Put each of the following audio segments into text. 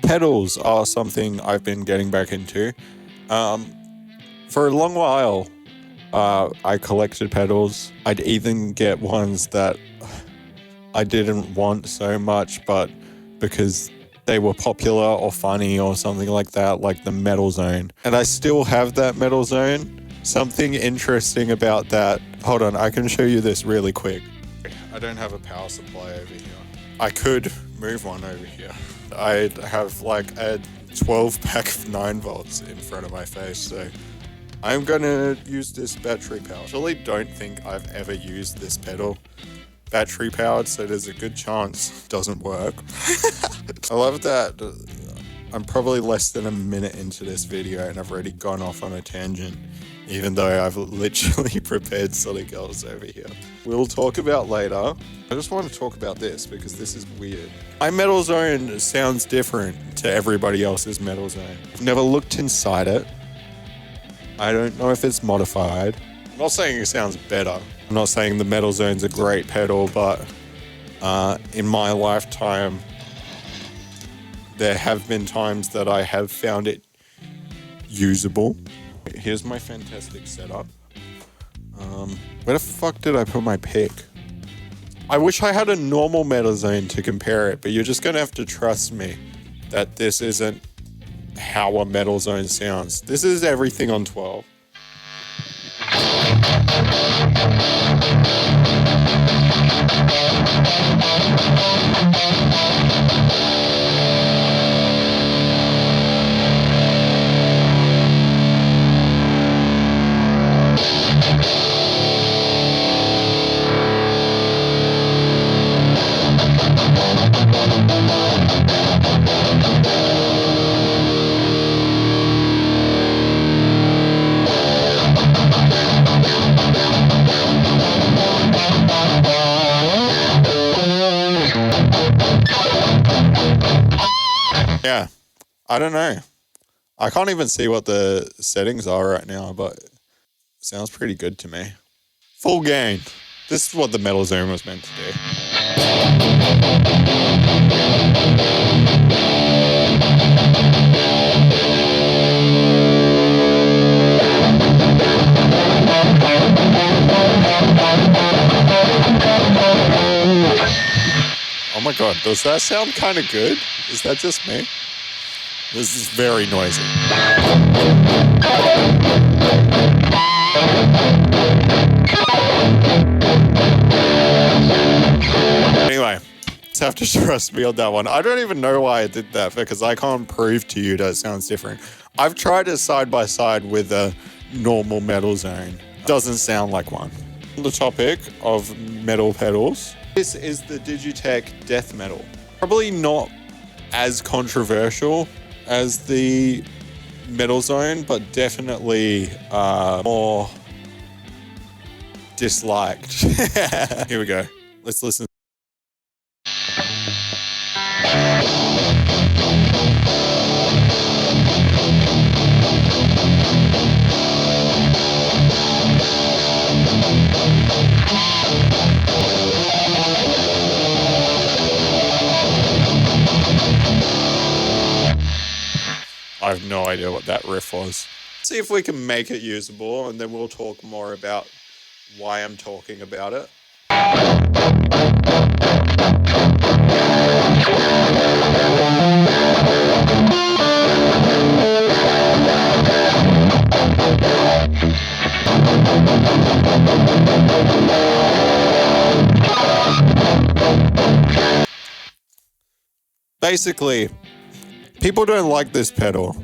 pedals are something I've been getting back into. For a long while, I collected pedals. I'd even get ones that I didn't want so much, but because they were popular or funny or something like that, like the Metal Zone. And I still have that Metal Zone. Something interesting about that. Hold on, I can show you this really quick. I don't have a power supply over here. I could move one over here. I have like a 12 pack of 9 volts in front of my face, so I'm gonna use this battery power. I actually don't think I've ever used this pedal battery powered, so there's a good chance it doesn't work. I love that I'm probably less than a minute into this video and I've already gone off on a tangent, even though I've literally prepared something else over here. We'll talk about later. I just want to talk about this because this is weird. My Metal Zone sounds different to everybody else's Metal Zone. I've never looked inside it. I don't know if it's modified. I'm not saying it sounds better. I'm not saying the Metal Zone's a great pedal, but in my lifetime, there have been times that I have found it usable. Here's my fantastic setup. Where the fuck did I put my pick? I wish I had a normal Metal Zone to compare it, but you're just gonna have to trust me that this isn't how a Metal Zone sounds. This is everything on 12. Yeah, I don't know. I can't even see what the settings are right now, but it sounds pretty good to me. Full gain. This is what the Metal Zone was meant to do. Oh my god, does that sound kind of good? Is that just me? This is very noisy. Anyway, just have to trust me on that one. I don't even know why I did that because I can't prove to you that it sounds different. I've tried it side by side with a normal Metal Zone. Doesn't sound like one. On the topic of metal pedals, this is the Digitech Death Metal. Probably not as controversial as the Metal Zone, but definitely more disliked. Here we go. Let's listen. I have no idea what that riff was. See if we can make it usable, and then we'll talk more about why I'm talking about it. Basically, people don't like this pedal.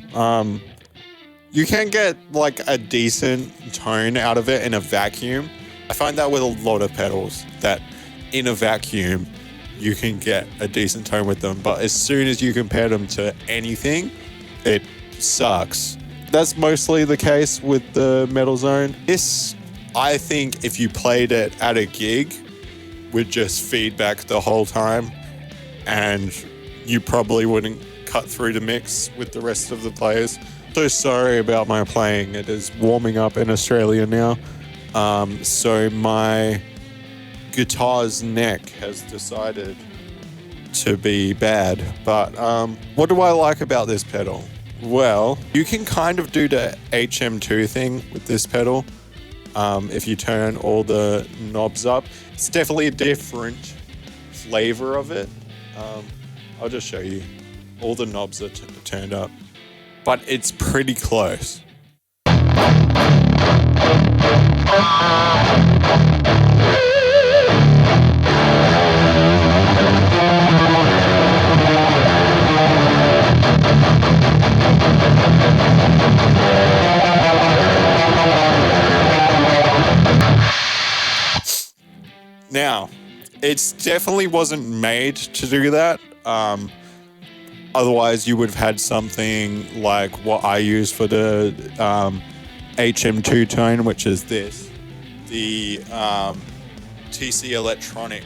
You can get like a decent tone out of it in a vacuum. I find that with a lot of pedals, that in a vacuum, you can get a decent tone with them. But as soon as you compare them to anything, it sucks. That's mostly the case with the Metal Zone. This, I think if you played it at a gig, would just feedback the whole time, and you probably wouldn't cut through the mix with the rest of the players. So sorry about my playing. It is warming up in Australia now. So my guitar's neck has decided to be bad. But what do I like about this pedal? Well, you can kind of do the HM2 thing with this pedal. If you turn all the knobs up, it's definitely a different flavor of it. I'll just show you. All the knobs are turned up, but it's pretty close. Now, it definitely wasn't made to do that. Otherwise, you would have had something like what I use for the HM2 tone, which is this, the TC Electronic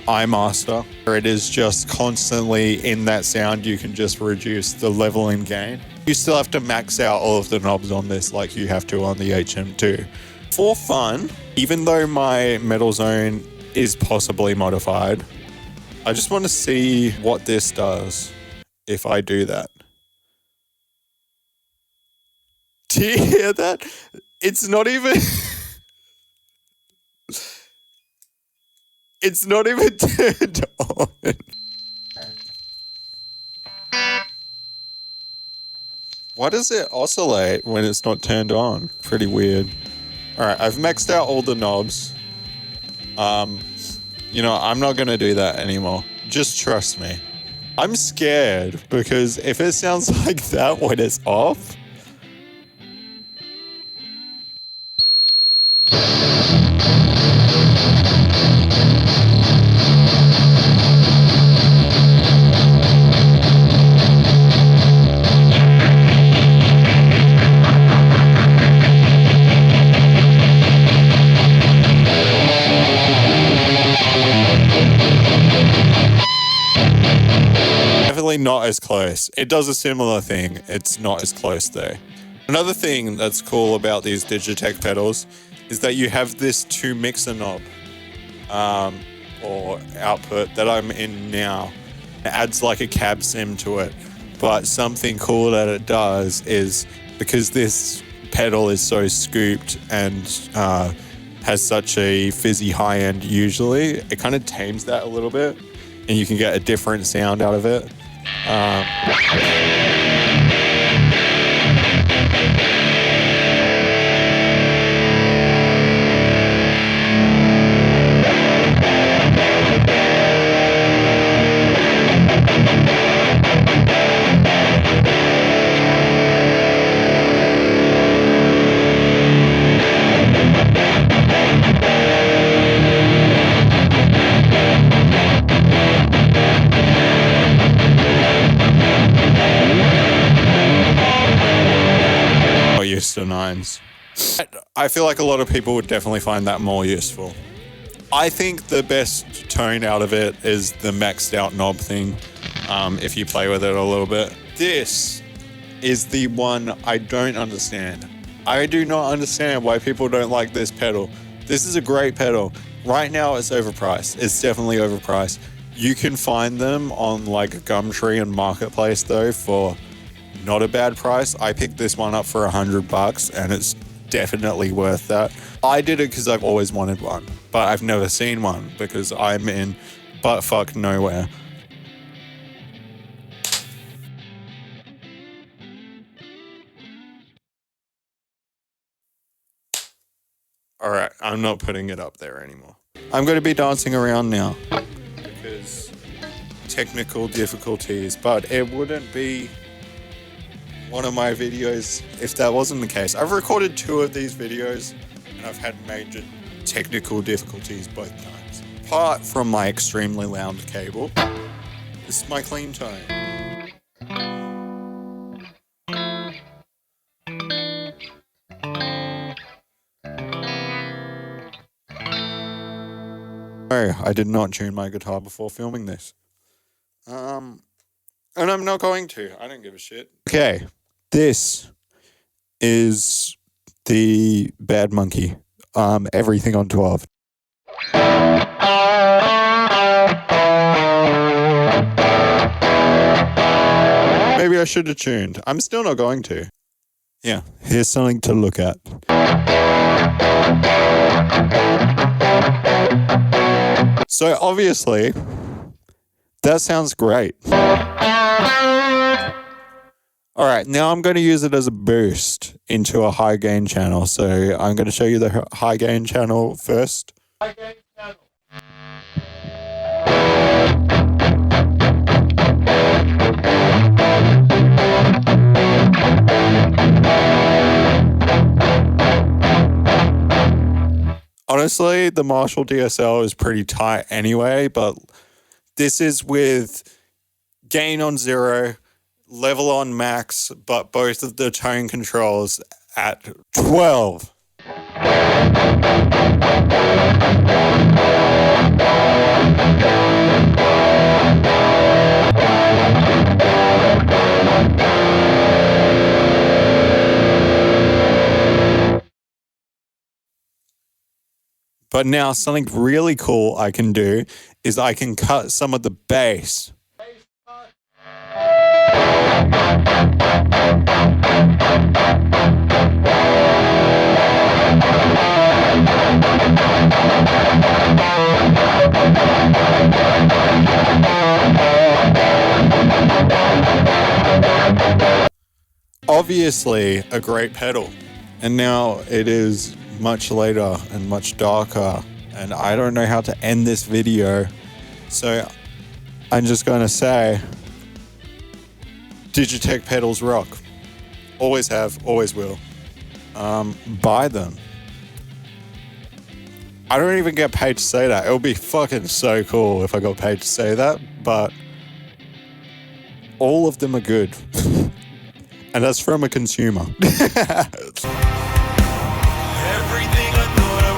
iMaster, where it is just constantly in that sound. You can just reduce the level and gain. You still have to max out all of the knobs on this like you have to on the HM2. For fun, even though my metal zone is possibly modified, I just want to see what this does if I do that. Do you hear that? It's not even... it's not even turned on. Why does it oscillate when it's not turned on? Pretty weird. Alright, I've maxed out all the knobs. I'm not going to do that anymore. Just trust me. I'm scared because if it sounds like that when it's off... not as close. It does a similar thing. It's not as close though. Another thing that's cool about these Digitech pedals is that you have this 2 mixer knob or output that I'm in now. It adds like a cab sim to it. But something cool that it does is because this pedal is so scooped and has such a fizzy high end usually, it kind of tames that a little bit and you can get a different sound out of it. To 9s. I feel like a lot of people would definitely find that more useful. I think the best tone out of it is the maxed out knob thing, if you play with it a little bit. This is the one I don't understand. I do not understand why people don't like this pedal. This is a great pedal. Right now it's overpriced. It's definitely overpriced. You can find them on like Gumtree and Marketplace though for not a bad price. I picked this one up for $100 and it's definitely worth that. I did it because I've always wanted one, but I've never seen one because I'm in buttfuck nowhere. Alright, I'm not putting it up there anymore. I'm going to be dancing around now because technical difficulties, but it wouldn't be one of my videos if that wasn't the case. I've recorded 2 of these videos and I've had major technical difficulties both times. Apart from my extremely loud cable, this is my clean tone. No, I did not tune my guitar before filming this. And I'm not going to. I don't give a shit. Okay. This is the Bad Monkey. Everything on 12. I should have tuned. I'm still not going to. Yeah, here's something to look at. So obviously, that sounds great. All right, now I'm going to use it as a boost into a high gain channel. So I'm going to show you the high gain channel first. High gain channel. Honestly, the Marshall DSL is pretty tight anyway, but this is with gain on 0, level on max, but both of the tone controls at 12. But now something really cool I can do is I can cut some of the bass. Obviously a great pedal. And now it is much later and much darker, and I don't know how to end this video, so I'm just going to say Digitech pedals rock. Always have, always will. Buy them. I don't even get paid to say that. It would be fucking so cool if I got paid to say that, but all of them are good. And that's from a consumer. Everything I thought I